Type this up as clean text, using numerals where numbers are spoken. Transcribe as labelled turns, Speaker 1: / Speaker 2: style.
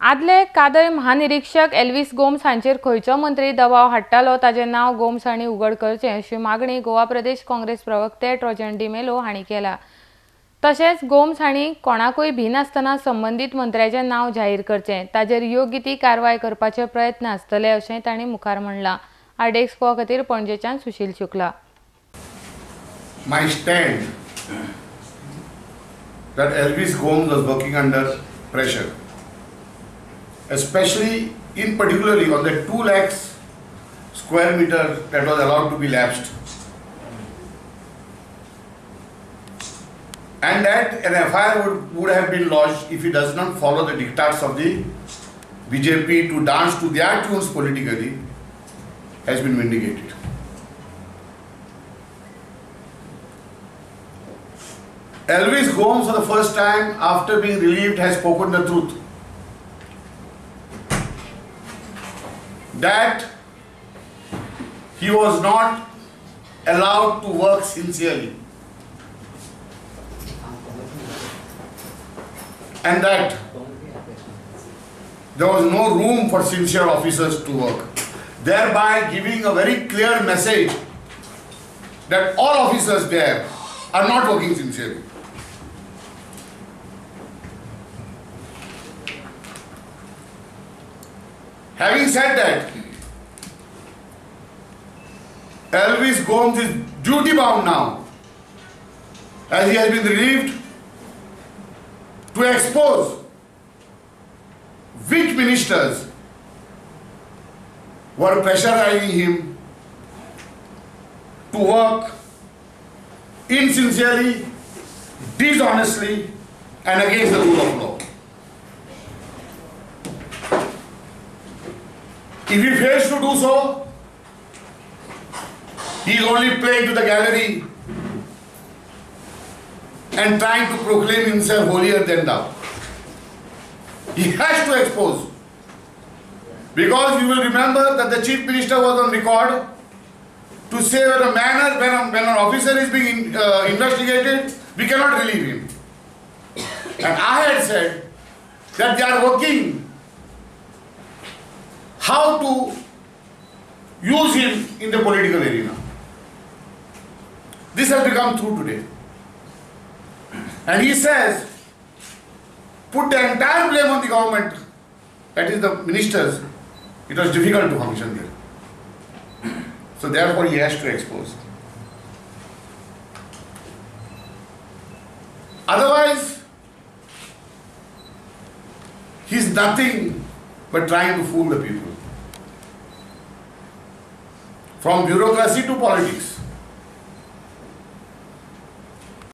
Speaker 1: आदले कादय महानिरीक्षक एल्विस गोम्स हांचेर खंयचो मंत्री दबाव हाडटालो ताचें नांव गोम्स हांणी उघड करचें अशी मागणी गोवा प्रदेश काँग्रेस प्रवक्ते ट्रोजन डिमेलो हांणी केला। तशेंच गोम्स हांणी कोणाकूय भिनासतना संबंदीत मंत्र्याचें नांव जाहीर करचें, ताचेर योग्य ती कारवाय करपाचे प्रयत्न आसतले अशेंय तांणी मुखार म्हणलां। आरडेक्सपो खातीर पणजेच्यान सुशील Shukla.
Speaker 2: My stand that Elvis Gomes was working under pressure, especially in particularly on the 2 lakhs square meter that was allowed to be lapsed, and that an FIR would have been lodged if he does not follow the diktats of the BJP to dance to their tunes politically, has been vindicated. Elvis Gomes, for the first time after being relieved, has spoken the truth. That he was not allowed to work sincerely. And that there was no room for sincere officers to work, thereby giving a very clear message that all officers there are not working sincerely. Having said that, Elvis Gomes is duty bound now, as he has been relieved, to expose which ministers were pressurizing him to work insincerely, dishonestly, and against the rule of law. If he fails to do so, he is only playing to the gallery and trying to proclaim himself holier than thou. He has to expose, because you will remember that the chief minister was on record to say when an officer is being investigated, we cannot relieve him. And I had said that they are working how to use him in the political arena. This has become true today. And he says, put the entire blame on the government, that is the ministers. It was difficult to function there. So therefore he has to expose. Otherwise, he is nothing but trying to fool the people. From bureaucracy to politics,